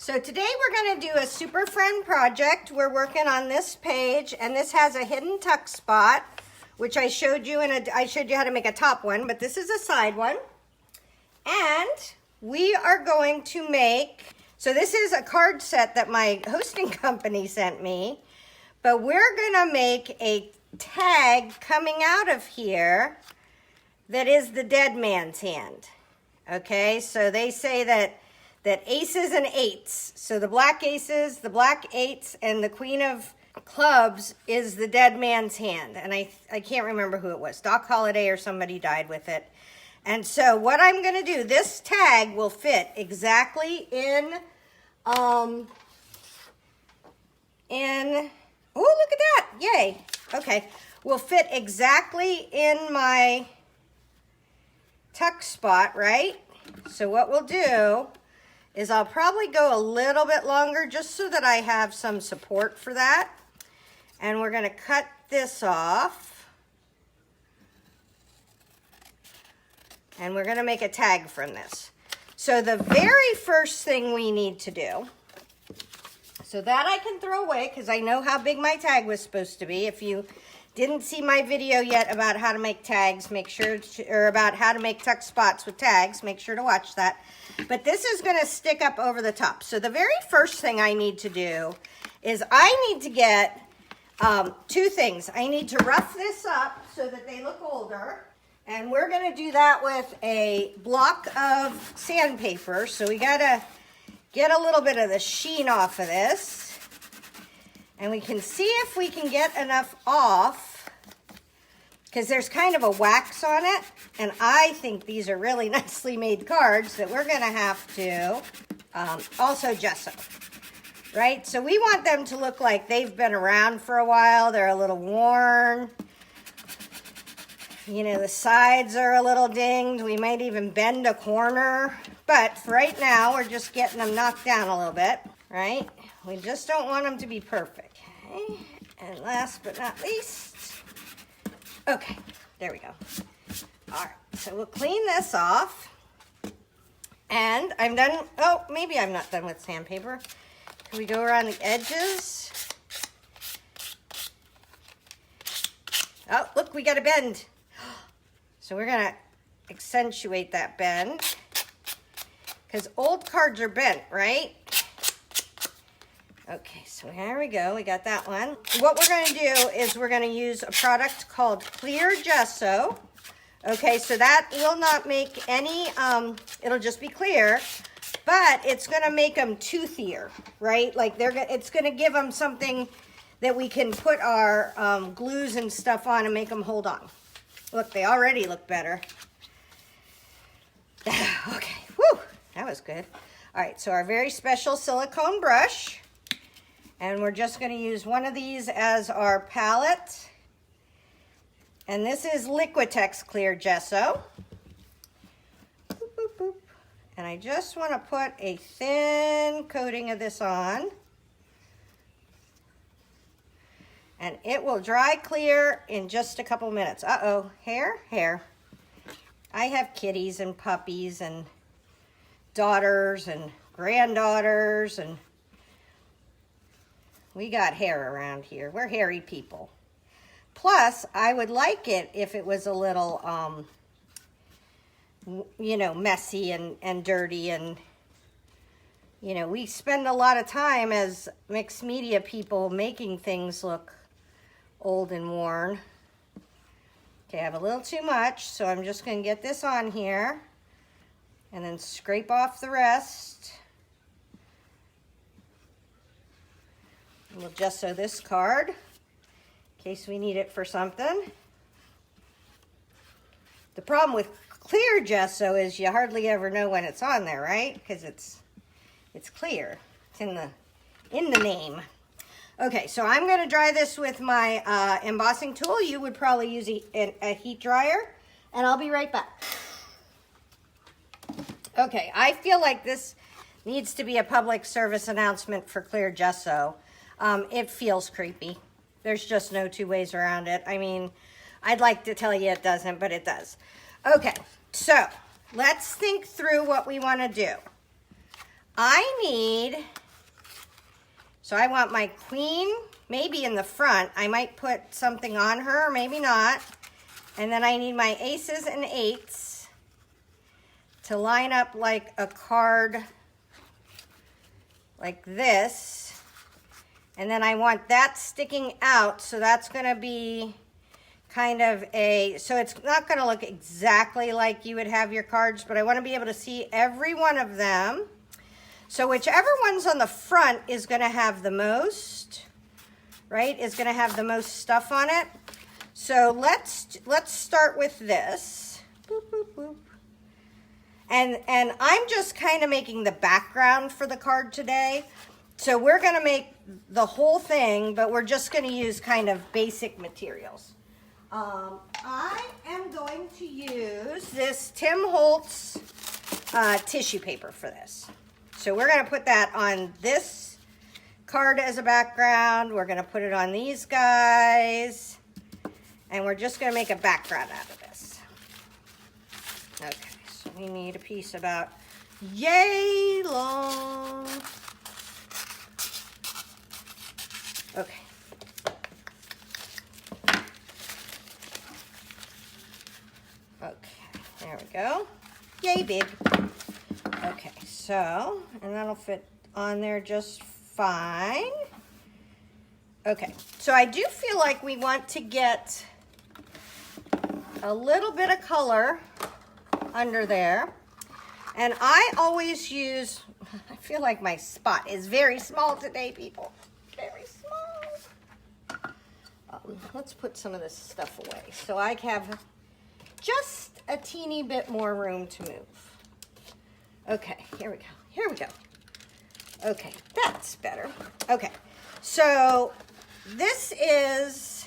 So today we're going to do a super friend project. We're working on this page, and this has a hidden tuck spot, which I showed you I showed you how to make a top one, but this is a side one. And we are going to make, so this is a card set that my hosting company sent me, but we're going to make a tag coming out of here that is the dead man's hand. Okay, so they say that aces and eights, so the black aces, the black eights, and the queen of clubs is the dead man's hand. And I can't remember who it was. Doc Holliday or somebody died with it. And so what I'm going to do, this tag will fit exactly in, oh, look at that. Yay. Okay. Will fit exactly in my tuck spot, right? So what we'll do is I'll probably go a little bit longer just so that I have some support for that. And we're going to cut this off. And we're going to make a tag from this. So the very first thing we need to do, so that I can throw away because I know how big my tag was supposed to be. If you didn't see my video yet about how to make tags, make sure to, or about how to make tuck spots with tags, make sure to watch that. But this is going to stick up over the top. So the very first thing I need to do is I need to get two things. I need to rough this up so that they look older. And we're going to do that with a block of sandpaper. So we got to get a little bit of the sheen off of this. And we can see if we can get enough off, because there's kind of a wax on it. And I think these are really nicely made cards that we're going to have to also gesso, right? So we want them to look like they've been around for a while. They're a little worn. You know, the sides are a little dinged. We might even bend a corner. But for right now, we're just getting them knocked down a little bit, right? We just don't want them to be perfect. Okay. And last but not least, okay, there we go. All right, so we'll clean this off. And I'm done. Oh, maybe I'm not done with sandpaper. Can we go around the edges? Oh, look, we got a bend. So we're going to accentuate that bend, because old cards are bent, right? Okay, so here we go. We got that one. What we're going to do is we're going to use a product called Clear Gesso. Okay, so that will not make any, it'll just be clear, but it's going to make them toothier, right? Like it's going to give them something that we can put our glues and stuff on and make them hold on. Look, they already look better. Okay, whew, that was good. All right, so our very special silicone brush. And we're just going to use one of these as our palette. And this is Liquitex Clear Gesso. Boop, boop, boop. And I just want to put a thin coating of this on. And it will dry clear in just a couple minutes. Uh-oh, hair. I have kitties and puppies and daughters and granddaughters, and we got hair around here. We're hairy people. Plus, I would like it if it was a little, you know, messy and dirty. And, you know, we spend a lot of time as mixed media people making things look old and worn. Okay, I have a little too much, so I'm just going to get this on here and then scrape off the rest. We'll gesso this card in case we need it for something. The problem with clear gesso is you hardly ever know when it's on there, right? Because it's clear. It's in the name. Okay, so I'm going to dry this with my embossing tool. You would probably use a heat dryer, and I'll be right back. Okay, I feel like this needs to be a public service announcement for Clear Gesso. It feels creepy. There's just no two ways around it. I mean, I'd like to tell you it doesn't, but it does. Okay, so let's think through what we want to do. I need So I want my queen maybe in the front. I might put something on her, maybe not. And then I need my aces and eights to line up like a card like this. And then I want that sticking out, so that's gonna be kind of so it's not gonna look exactly like you would have your cards, but I wanna be able to see every one of them. So whichever one's on the front is gonna have the most, right? Is gonna have the most stuff on it. So let's start with this. Boop, boop, boop. And I'm just kind of making the background for the card today. So we're gonna make the whole thing, but we're just gonna use kind of basic materials. I am going to use this Tim Holtz tissue paper for this. So we're gonna put that on this card as a background. We're gonna put it on these guys. And we're just gonna make a background out of this. Okay, so we need a piece about yay long. Okay. Okay, there we go. Yay big. Okay, so, and that'll fit on there just fine. Okay, so I do feel like we want to get a little bit of color under there. And I always use, I feel like my spot is very small today, people. Very small. Let's put some of this stuff away so I have just a teeny bit more room to move. Okay, here we go. Here we go. Okay, that's better. Okay, so this is,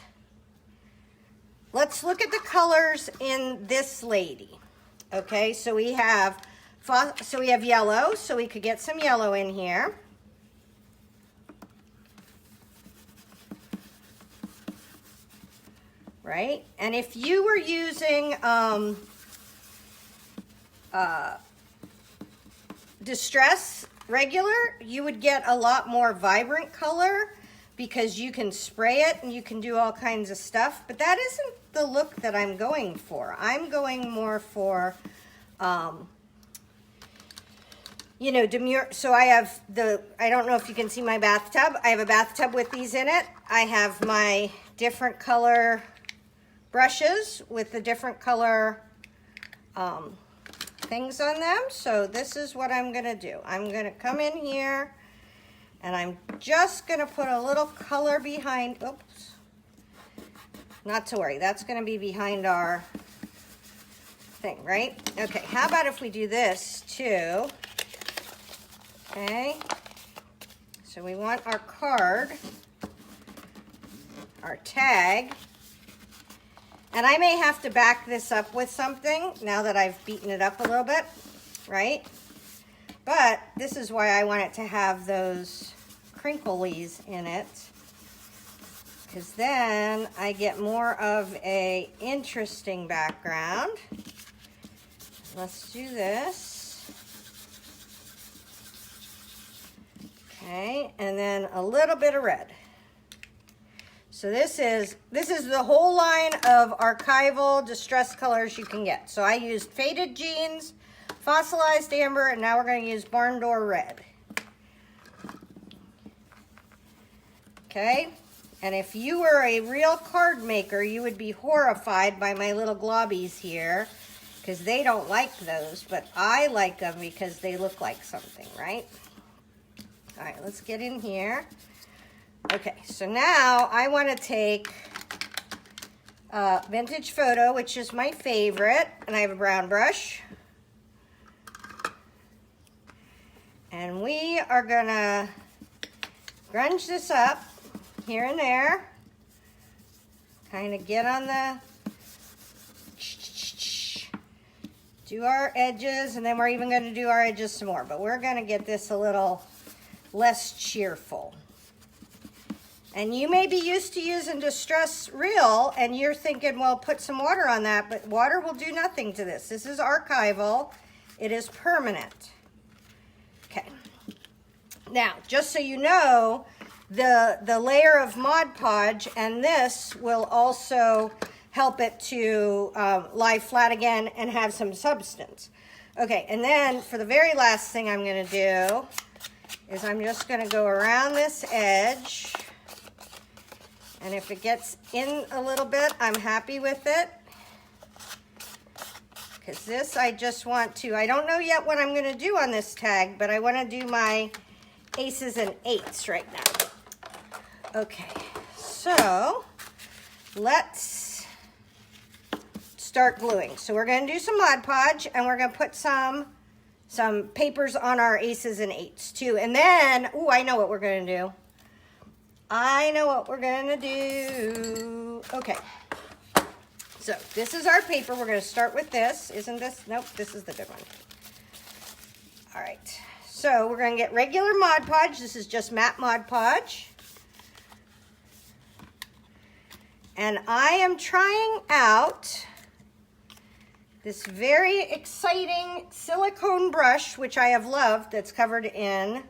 let's look at the colors in this lady. Okay, so we have yellow, so we could get some yellow in here. Right? And if you were using Distress regular, you would get a lot more vibrant color because you can spray it and you can do all kinds of stuff, but that isn't the look that I'm going for. I'm going more for, you know, demure. So I have I don't know if you can see my bathtub. I have a bathtub with these in it. I have my different color brushes with the different color things on them. So this is what I'm gonna do. I'm gonna come in here and I'm just gonna put a little color behind, oops, not to worry, that's gonna be behind our thing, right? Okay, how about if we do this too? Okay, so we want our card, our tag, and I may have to back this up with something now that I've beaten it up a little bit, right? But this is why I want it to have those crinklies in it, because then I get more of a interesting background. Let's do this. Okay, and then a little bit of red. So this is the whole line of archival distress colors you can get. So I used Faded Jeans, Fossilized Amber, and now we're going to use Barn Door Red. Okay, and if you were a real card maker, you would be horrified by my little globbies here, because they don't like those, but I like them because they look like something, right? All right, let's get in here. Okay, so now I want to take Vintage Photo, which is my favorite, and I have a brown brush. And we are going to grunge this up here and there. Kind of get on the, do our edges, and then we're even going to do our edges some more, but we're going to get this a little less cheerful. And you may be used to using Distress Real, and you're thinking, well, put some water on that, but water will do nothing to this. This is archival. It is permanent. Okay. Now, just so you know, the layer of Mod Podge, and this will also help it to lie flat again and have some substance. Okay, and then for the very last thing I'm going to do is I'm just going to go around this edge, and if it gets in a little bit, I'm happy with it. Because this, I just want to, I don't know yet what I'm going to do on this tag, but I want to do my aces and eights right now. Okay, so let's start gluing. So we're going to do some Mod Podge, and we're going to put some papers on our aces and eights too. And then, ooh, I know what we're going to do. I know what we're going to do. Okay. So this is our paper. We're going to start with this. Isn't this? Nope, this is the good one. All right. So we're going to get regular Mod Podge. This is just matte Mod Podge. And I am trying out this very exciting silicone brush, which I have loved, that's covered in,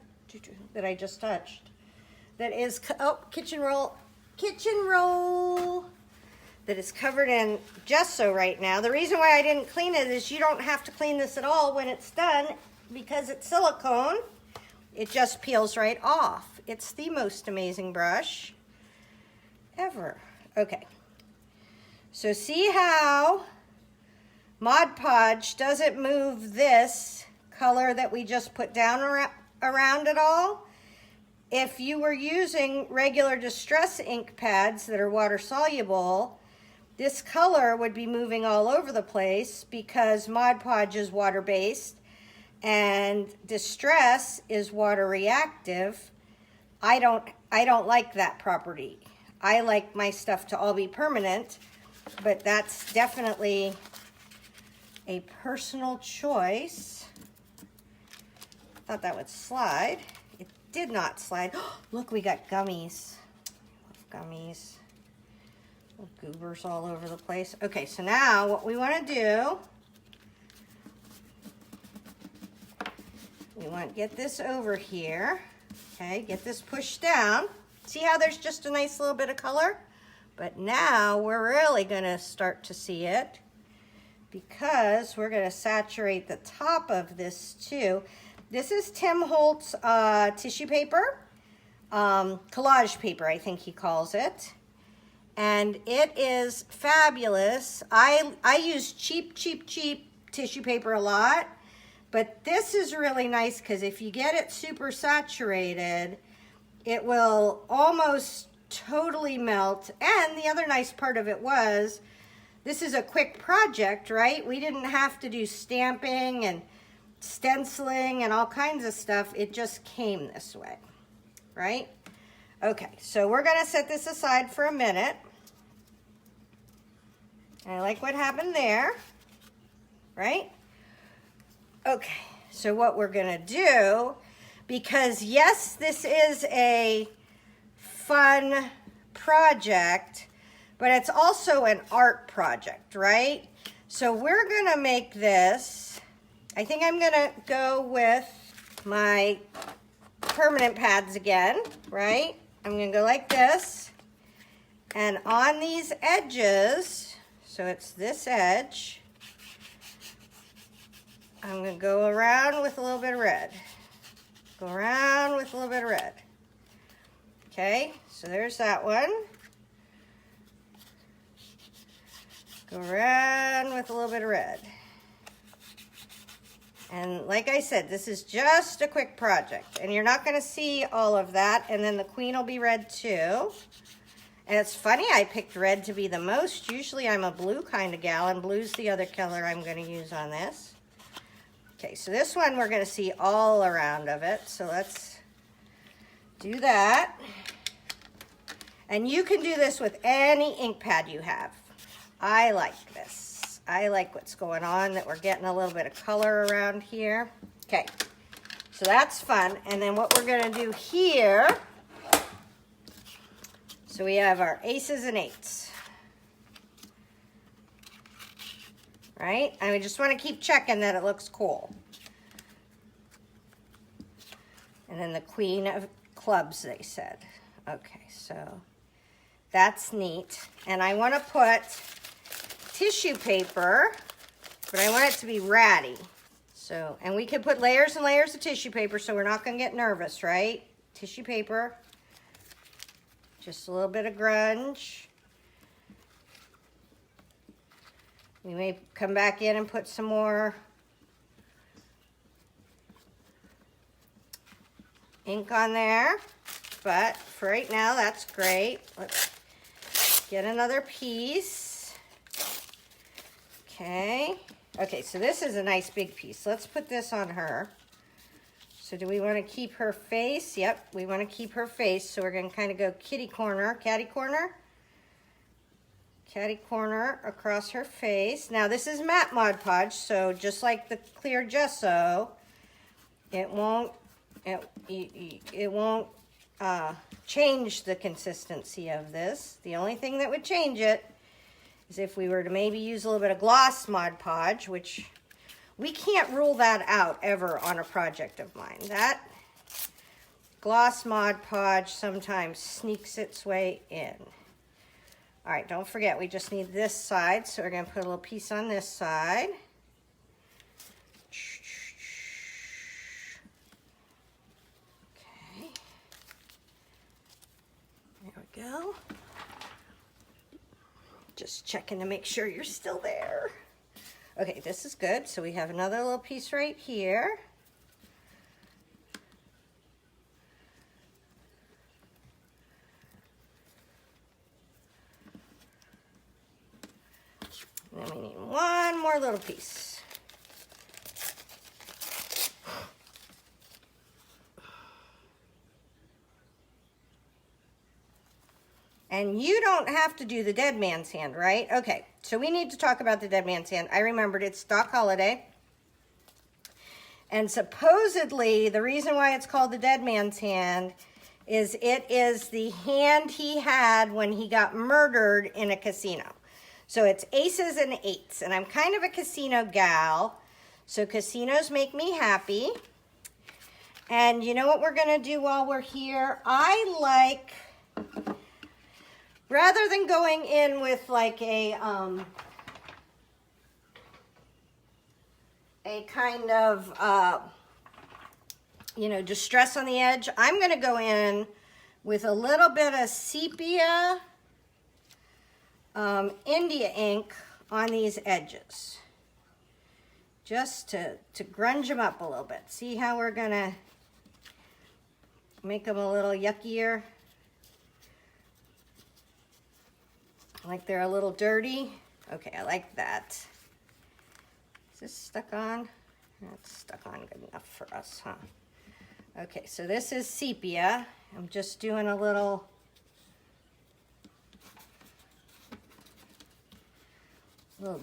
that I just touched. That is, oh, kitchen roll. That is covered in gesso right now. The reason why I didn't clean it is you don't have to clean this at all when it's done, because it's silicone. It just peels right off. It's the most amazing brush ever. Okay, so see how Mod Podge doesn't move this color that we just put down around it all? If you were using regular distress ink pads that are water soluble, this color would be moving all over the place because Mod Podge is water-based and distress is water reactive. I don't like that property. I like my stuff to all be permanent, but that's definitely a personal choice. Thought that would slide. It did not slide. Look, we got gummies. I love gummies. Little goobers all over the place. Okay, so now what we want to do, we want to get this over here. Okay, get this pushed down. See how there's just a nice little bit of color? But now we're really going to start to see it, because we're going to saturate the top of this too. This is Tim Holtz tissue paper, collage paper, I think he calls it. And it is fabulous. I use cheap tissue paper a lot, but this is really nice because if you get it super saturated, it will almost totally melt. And the other nice part of it was, this is a quick project, right? We didn't have to do stamping and stenciling and all kinds of stuff. It just came this way, right? Okay, so we're gonna set this aside for a minute. I like what happened there, right? Okay, so what we're gonna do, because yes, this is a fun project, but it's also an art project, right? So we're gonna make this, I think I'm gonna go with my permanent pads again, right? I'm gonna go like this, and on these edges, so it's this edge, I'm gonna go around with a little bit of red. Go around with a little bit of red. Okay, so there's that one. Go around with a little bit of red. And like I said, this is just a quick project, and you're not gonna see all of that, and then the queen will be red too. And it's funny, I picked red to be the most. Usually I'm a blue kind of gal, and blue's the other color I'm gonna use on this. Okay, so this one we're gonna see all around of it, so let's do that. And you can do this with any ink pad you have. I like this. I like what's going on, that we're getting a little bit of color around here. Okay, so that's fun. And then what we're gonna do here, so we have our aces and eights, right? And we just wanna keep checking that it looks cool. And then the queen of clubs, they said. Okay, so that's neat. And I want to put tissue paper, but I want it to be ratty. So, and we could put layers and layers of tissue paper, so we're not going to get nervous, right? Tissue paper. Just a little bit of grunge. We may come back in and put some more ink on there, but for right now, that's great. Let's get another piece. Okay. Okay, so this is a nice big piece. Let's put this on her. So do we want to keep her face? Yep, we want to keep her face. So we're going to kind of go catty corner across her face. Now this is matte Mod Podge, so just like the clear gesso, it won't change the consistency of this. The only thing that would change it is if we were to maybe use a little bit of gloss Mod Podge, which we can't rule that out ever on a project of mine. That gloss Mod Podge sometimes sneaks its way in. All right, don't forget, we just need this side, so we're going to put a little piece on this side. Okay. There we go. Just checking to make sure you're still there. Okay, this is good. So we have another little piece right here. And then we need one more little piece. And you don't have to do the dead man's hand, right? Okay, so we need to talk about the dead man's hand. I remembered it's Doc Holliday. And supposedly, the reason why it's called the dead man's hand is it is the hand he had when he got murdered in a casino. So it's aces and eights, and I'm kind of a casino gal, so casinos make me happy. And you know what we're gonna do while we're here? I like, rather than going in with like a kind of, you know, distress on the edge, I'm gonna go in with a little bit of sepia India ink on these edges, just to grunge them up a little bit. See how we're gonna make them a little yuckier, like they're a little dirty. Okay, I like that. Is this stuck on? That's stuck on good enough for us, huh? Okay, so this is sepia. I'm just doing a little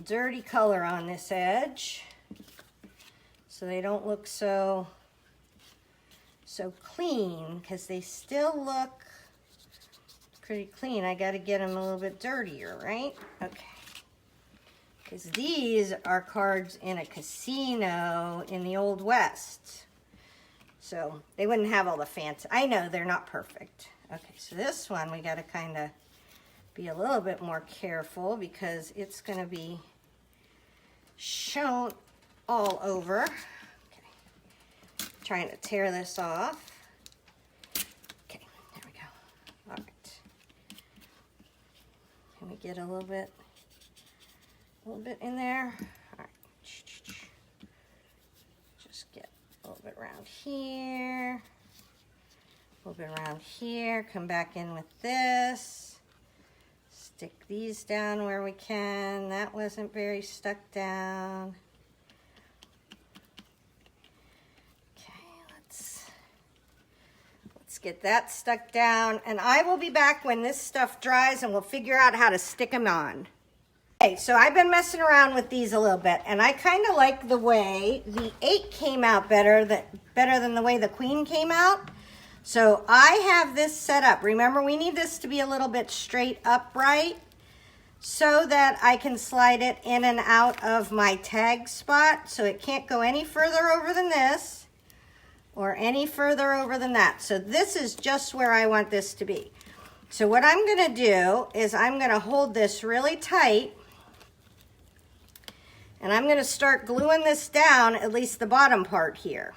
dirty color on this edge so they don't look so clean, because they still look pretty clean. I got to get them a little bit dirtier, right? Okay, because these are cards in a casino in the Old West, so they wouldn't have all the fancy. I know they're not perfect. Okay, so this one we got to kind of be a little bit more careful because it's going to be shown all over. Okay. Trying to tear this off. Okay, there we go. All right. Can we get a little bit in there? All right. Just get a little bit around here. A little bit around here. Come back in with this. Stick these down where we can. That wasn't very stuck down. Okay, let's get that stuck down. And I will be back when this stuff dries and we'll figure out how to stick them on. Okay, so I've been messing around with these a little bit, and I kind of like the way the 8 came out better than the way the queen came out. So I have this set up. Remember, we need this to be a little bit straight upright so that I can slide it in and out of my tag spot. So it can't go any further over than this, or any further over than that. So this is just where I want this to be. So what I'm going to do is I'm going to hold this really tight, and I'm going to start gluing this down, at least the bottom part here.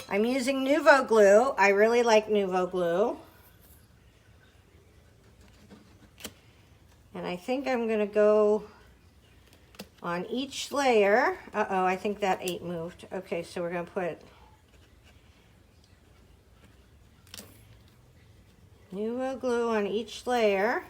I'm using Nuvo glue. I really like Nuvo glue. And I think I'm going to go on each layer. Uh-oh, I think that 8 moved. Okay, so we're going to put Nuvo glue on each layer.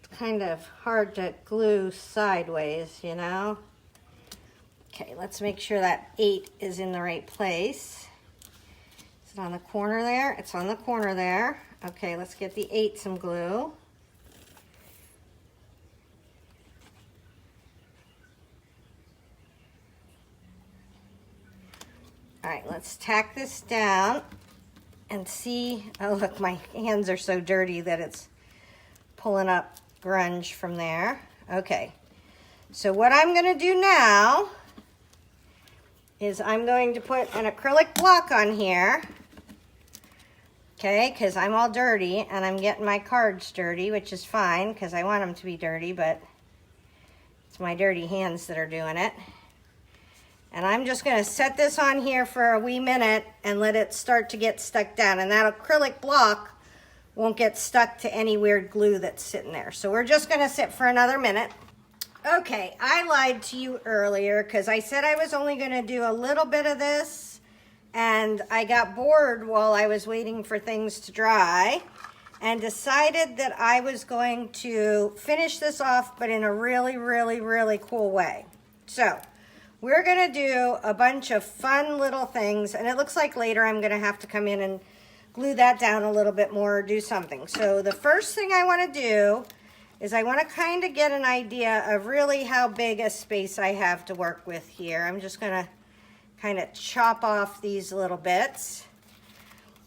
It's kind of hard to glue sideways, you know. Okay, let's make sure that 8 is in the right place. Is it on the corner there? It's on the corner there. Okay, let's get the 8 some glue. All right, let's tack this down and see. Oh, look, my hands are so dirty that it's pulling up grunge from there. Okay, so what I'm going to do now is I'm going to put an acrylic block on here. Okay, because I'm all dirty and I'm getting my cards dirty, which is fine because I want them to be dirty, but it's my dirty hands that are doing it. And I'm just going to set this on here for a wee minute and let it start to get stuck down. And that acrylic block won't get stuck to any weird glue that's sitting there. So we're just going to sit for another minute. Okay, I lied to you earlier because I said I was only going to do a little bit of this. And I got bored while I was waiting for things to dry and decided that I was going to finish this off, but in a really, really, really cool way. So we're going to do a bunch of fun little things, and it looks like later I'm going to have to come in and glue that down a little bit more or do something. So the first thing I want to do is I want to kind of get an idea of really how big a space I have to work with here. I'm just going to kind of chop off these little bits.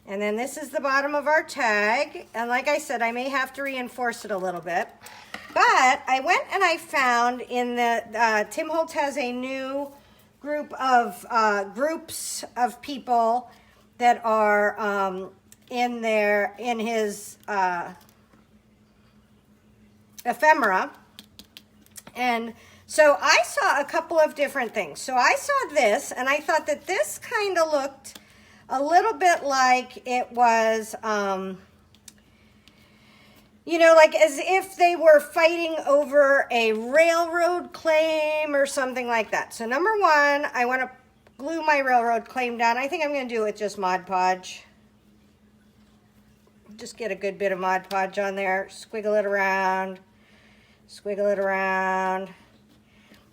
And then this is the bottom of our tag, and like I said, I may have to reinforce it a little bit. But I went and I found in the, Tim Holtz has a new group of groups of people that are in his ephemera. And so I saw a couple of different things. So I saw this and I thought that this kind of looked a little bit like it was, you know, like as if they were fighting over a railroad claim or something like that. So number one, I want to glue my railroad claim down. I think I'm going to do it with just Mod Podge. Just get a good bit of Mod Podge on there. Squiggle it around. Squiggle it around.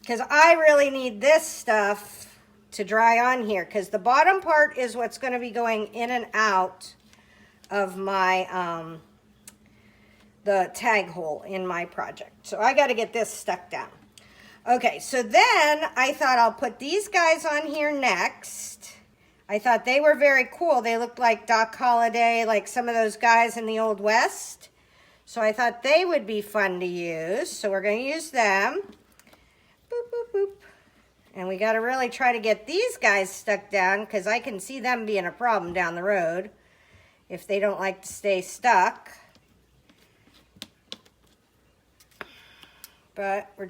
Because I really need this stuff to dry on here. Because the bottom part is what's going to be going in and out of my... the tag hole in my project. So I got to get this stuck down. Okay, so then I thought I'll put these guys on here next. I thought they were very cool. They looked like Doc Holliday, like some of those guys in the Old West. So I thought they would be fun to use. So we're going to use them. Boop, boop, boop. And we got to really try to get these guys stuck down because I can see them being a problem down the road if they don't like to stay stuck. But we're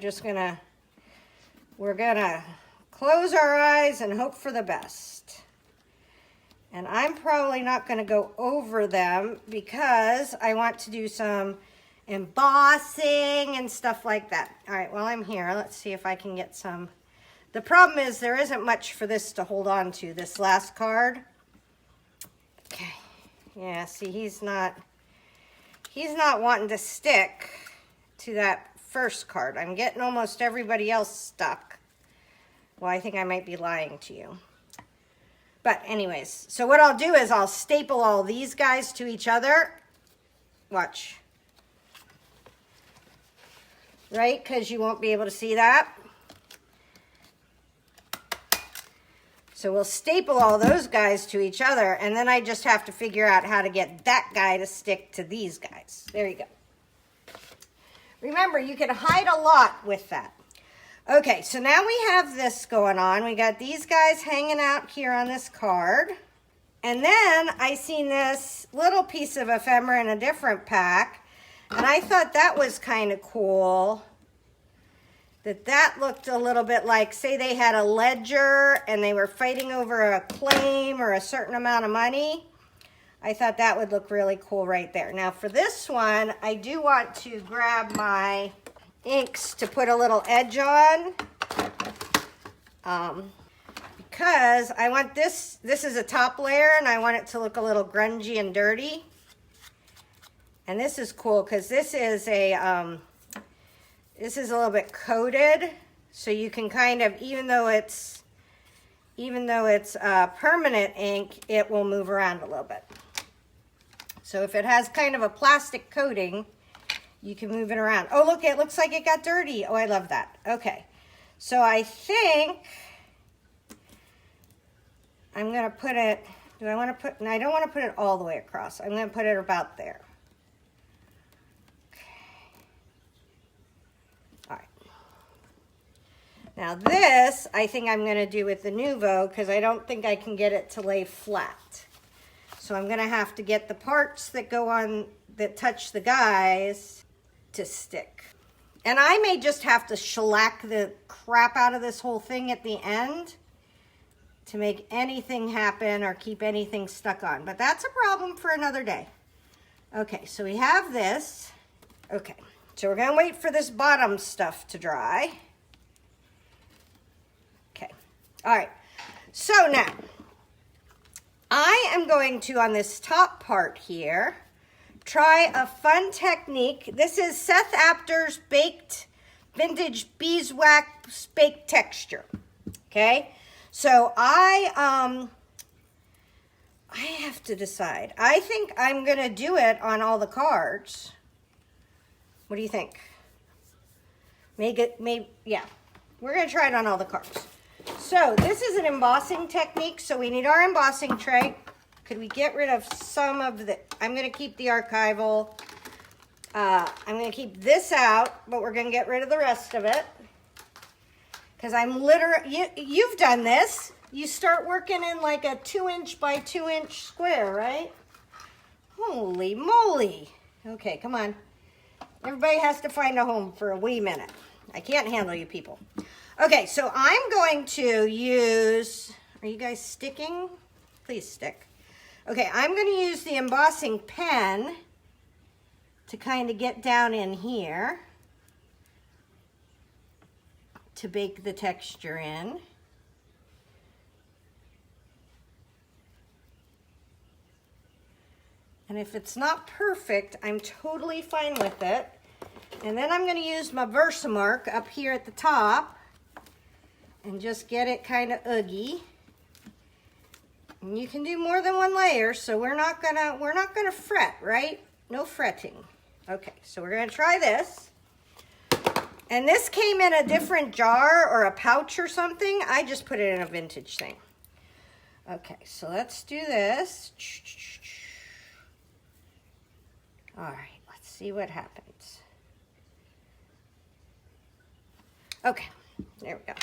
gonna close our eyes and hope for the best. And I'm probably not gonna go over them because I want to do some embossing and stuff like that. All right, while I'm here, let's see if I can get some. The problem is there isn't much for this to hold on to, this last card. Okay, yeah, see, he's not wanting to stick to that first card. I'm getting almost everybody else stuck. Well, I think I might be lying to you. But anyways, so what I'll do is I'll staple all these guys to each other. Watch. Right? Because you won't be able to see that. So we'll staple all those guys to each other, and then I just have to figure out how to get that guy to stick to these guys. There you go. Remember, you can hide a lot with that. Okay, so now we have this going on. We got these guys hanging out here on this card. And then I seen this little piece of ephemera in a different pack. And I thought that was kind of cool. That looked a little bit like, say they had a ledger and they were fighting over a claim or a certain amount of money. I thought that would look really cool right there. Now for this one, I do want to grab my inks to put a little edge on. Because I want this is a top layer and I want it to look a little grungy and dirty. And this is cool because this is a little bit coated, so you can kind of, even though it's permanent ink, it will move around a little bit. So if it has kind of a plastic coating, you can move it around. Oh, look, it looks like it got dirty. Oh, I love that. Okay, so I think I'm gonna put it, do I wanna put, no, I don't wanna put it all the way across. I'm gonna put it about there. Now this, I think I'm going to do with the Nuvo because I don't think I can get it to lay flat. So I'm going to have to get the parts that go on, that touch the guys, to stick. And I may just have to shellac the crap out of this whole thing at the end to make anything happen or keep anything stuck on. But that's a problem for another day. Okay, so we have this. Okay, so we're going to wait for this bottom stuff to dry. All right, so now I am going to, on this top part here, try a fun technique. This is Seth Apter's Baked Vintage Beeswax Baked Texture, okay? So I have to decide. I think I'm gonna do it on all the cards. What do you think? Yeah, we're gonna try it on all the cards. So this is an embossing technique, so we need our embossing tray. Could we get rid of some of the, I'm going to keep the archival. I'm going to keep this out, but we're going to get rid of the rest of it. Because I'm literally, you've done this. You start working in like a 2" by 2" square, right? Holy moly. Okay, come on. Everybody has to find a home for a wee minute. I can't handle you people. Okay, so I'm going to use, are you guys sticking? Please stick. Okay, I'm going to use the embossing pen to kind of get down in here to bake the texture in. And if it's not perfect, I'm totally fine with it. And then I'm going to use my Versamark up here at the top and just get it kind of oogie. And you can do more than one layer, so we're not gonna fret, right? No fretting. Okay, so we're gonna try this. And this came in a different jar or a pouch or something. I just put it in a vintage thing. Okay, so let's do this. All right, let's see what happens. Okay, there we go.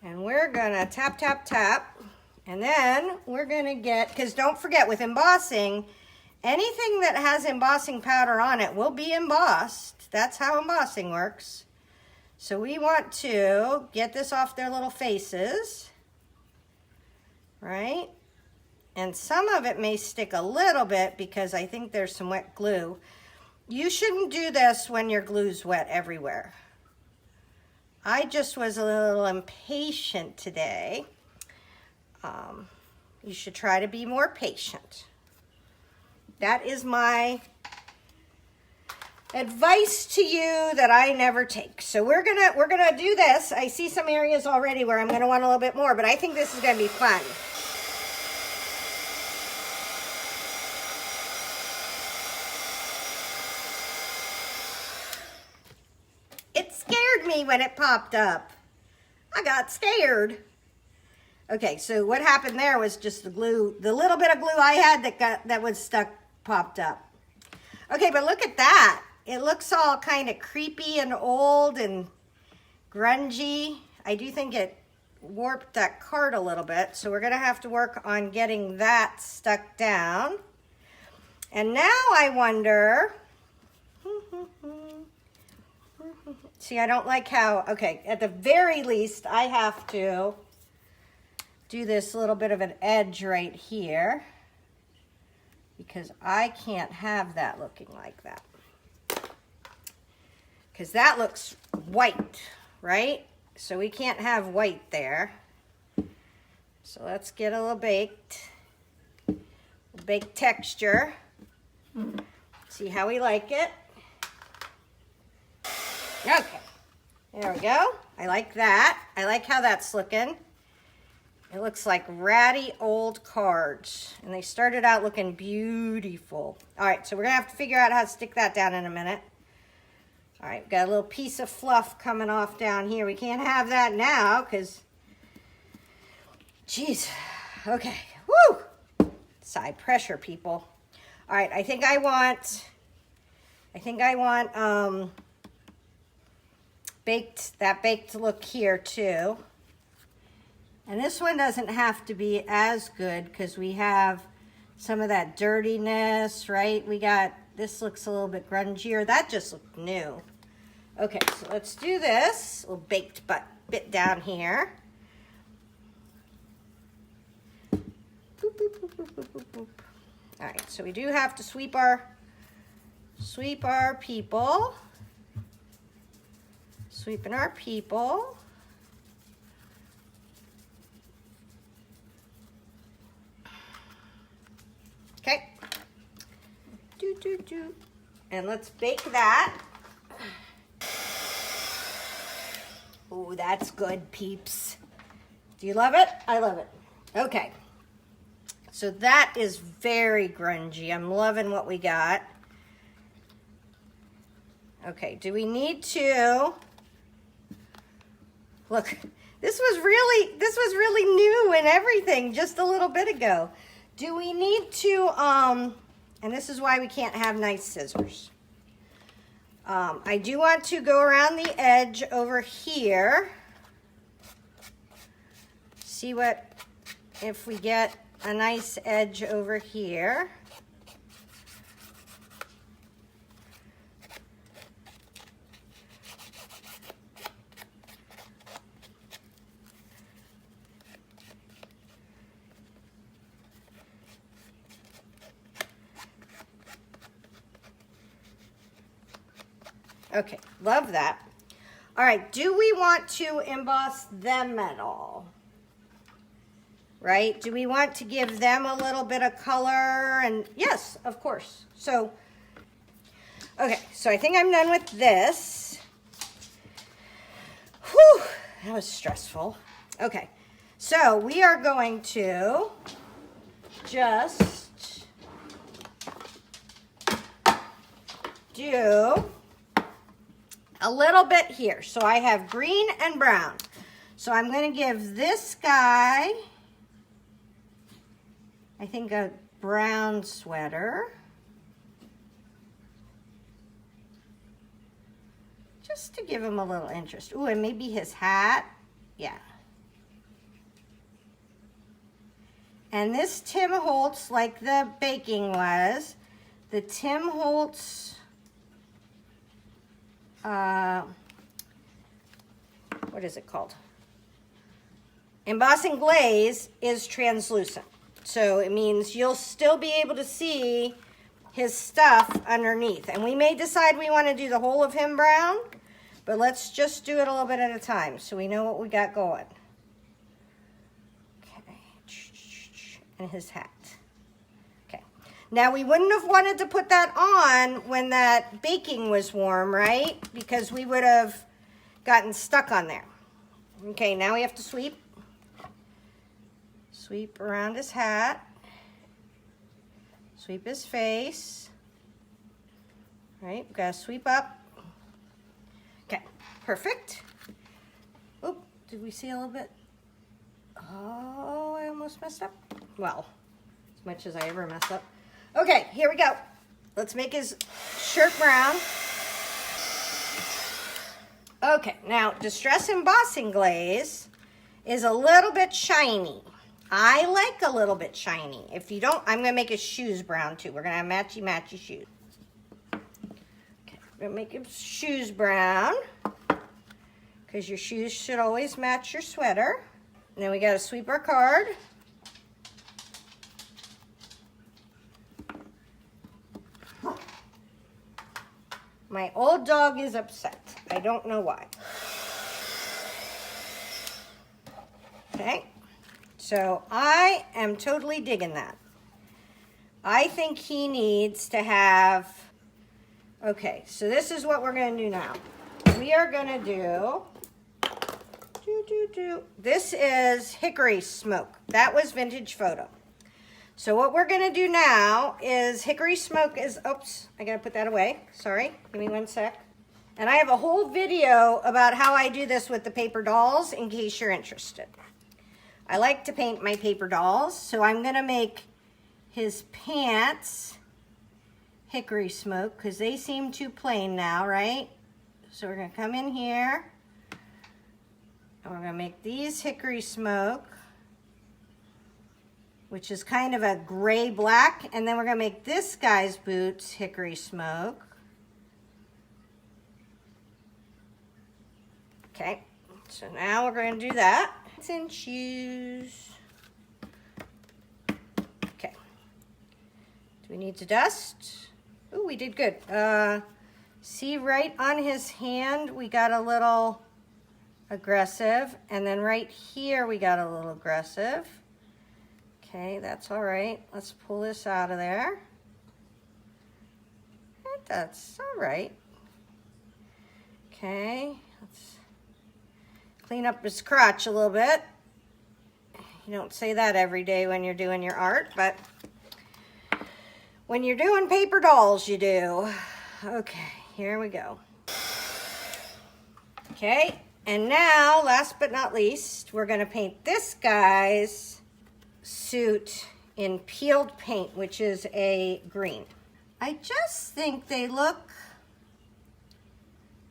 And we're gonna tap, tap, tap. And then we're gonna get, because don't forget with embossing, anything that has embossing powder on it will be embossed. That's how embossing works. So we want to get this off their little faces, right? And some of it may stick a little bit because I think there's some wet glue. You shouldn't do this when your glue's wet everywhere. I just was a little impatient today. You should try to be more patient. That is my advice to you that I never take. So we're gonna do this. I see some areas already where I'm gonna want a little bit more, but I think this is gonna be fun. It scared me when it popped up. I got scared. Okay, so what happened there was just the glue, the little bit of glue I had that was stuck, popped up. Okay, but look at that. it looks all kind of creepy and old and grungy. I do think it warped that card a little bit, so we're gonna have to work on getting that stuck down. And now I wonder, see, I don't like how, okay, at the very least, I have to do this little bit of an edge right here because I can't have that looking like that. Because that looks white, right? So we can't have white there. So let's get a little baked texture. See how we like it. Okay, there we go. I like that. I like how that's looking. It looks like ratty old cards. And they started out looking beautiful. All right, so we're gonna have to figure out how to stick that down in a minute. All right, got a little piece of fluff coming off down here. We can't have that now because, geez, okay, woo! Side pressure, people. All right, I think I want baked look here too. And this one doesn't have to be as good because we have some of that dirtiness, right? This looks a little bit grungier. That just looked new. Okay, so let's do this. A little baked bit down here. Boop, boop, boop, boop, boop, boop, boop. All right, so we do have to sweep our people. Sweeping our people. Okay. Do. And let's bake that. Oh, that's good, peeps. Do you love it? I love it. Okay. So that is very grungy. I'm loving what we got. Okay, do we need to... Look, this was really new and everything just a little bit ago. Do we need to, and this is why we can't have nice scissors. I do want to go around the edge over here. See if we get a nice edge over here. Okay, love that. All right, do we want to emboss them at all? Right? Do we want to give them a little bit of color? And yes, of course. So, okay, so I think I'm done with this. Whew, that was stressful. Okay, so we are going to just do a little bit here. So I have green and brown. So I'm going to give this guy, I think, a brown sweater. Just to give him a little interest. Ooh, and maybe his hat. Yeah. And this Tim Holtz, like the baking was, the Tim Holtz what is it called? Embossing Glaze is translucent. So it means you'll still be able to see his stuff underneath. And we may decide we want to do the whole of him brown, but let's just do it a little bit at a time so we know what we got going. Okay. And his hat. Now, we wouldn't have wanted to put that on when that baking was warm, right? Because we would have gotten stuck on there. Okay, now we have to sweep. Sweep around his hat. Sweep his face. All right, we've got to sweep up. Okay, perfect. Oh, did we see a little bit? Oh, I almost messed up. Well, as much as I ever mess up. Okay, here we go. Let's make his shirt brown. Okay, now Distress Embossing Glaze is a little bit shiny. I like a little bit shiny. If you don't, I'm gonna make his shoes brown too. We're gonna have matchy shoes. Okay, we're gonna make his shoes brown because your shoes should always match your sweater. And then we gotta sweep our card. My old dog is upset. I don't know why. Okay, so I am totally digging that. I think he needs to have, okay, so this is what we're gonna do now. We are gonna do, this is hickory smoke. That was Vintage Photo. So what we're gonna do now is hickory smoke is, oops, I gotta put that away. Sorry, give me one sec. And I have a whole video about how I do this with the paper dolls in case you're interested. I like to paint my paper dolls, so I'm gonna make his pants hickory smoke because they seem too plain now, right? So we're gonna come in here and we're gonna make these hickory smoke, which is kind of a gray black, and then we're gonna make this guy's boots hickory smoke. Okay, so now we're gonna do that. It's in shoes. Okay. Do we need to dust? Ooh, we did good. See right on his hand, we got a little aggressive, and then right here we got a little aggressive. Okay, that's all right. Let's pull this out of there. That's all right. Okay, let's clean up his crotch a little bit. You don't say that every day when you're doing your art, but when you're doing paper dolls, you do. Okay, here we go. Okay, and now, last but not least, we're gonna paint this guy's suit in peeled paint, which is a green. I just think they look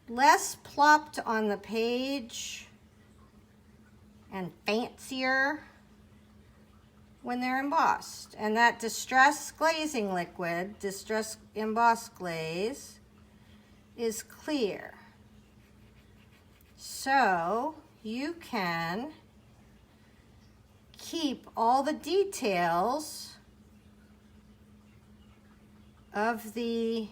less plopped on the page and fancier when they're embossed. And that Distress Glazing Liquid, Distress Emboss Glaze, is clear. So you can keep all the details of the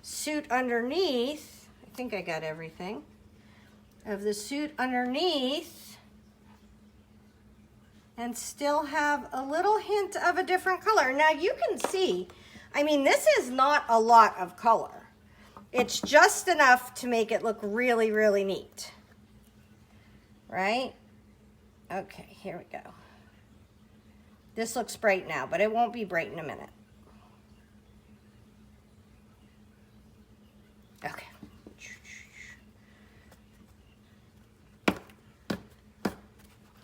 suit underneath. I think I got everything. Of the suit underneath, and still have a little hint of a different color. Now you can see, I mean, this is not a lot of color. It's just enough to make it look really, really neat. Right? Okay, here we go. This looks bright now, but it won't be bright in a minute. Okay.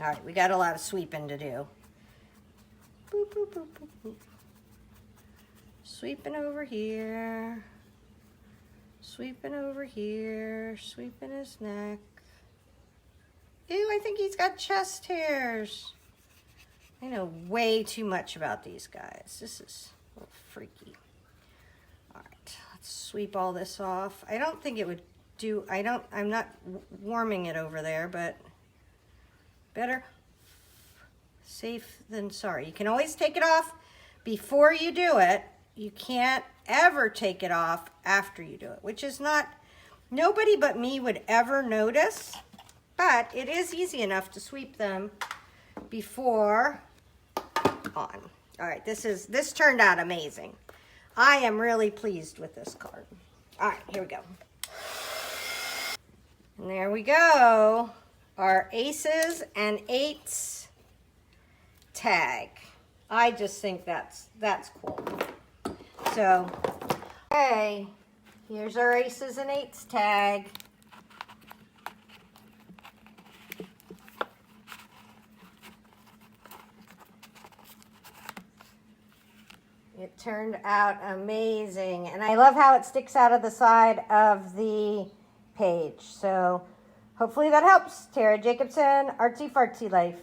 All right, we got a lot of sweeping to do. Boop, boop, boop, boop, boop. Sweeping over here. Sweeping over here. Sweeping his neck. Ew, I think he's got chest hairs. I know way too much about these guys. This is a little freaky. All right, let's sweep all this off. I don't think it would do, I'm not warming it over there, but better safe than sorry. You can always take it off before you do it. You can't ever take it off after you do it, which is not, nobody but me would ever notice, but it is easy enough to sweep them before on. All right, this turned out amazing. I am really pleased with this card. All right, here we go. And there we go. Our aces and eights tag. I just think that's cool. So, okay, here's our aces and eights tag. It turned out amazing, and I love how it sticks out of the side of the page. So hopefully that helps. Tara Jacobson, Artsy Fartsy Life.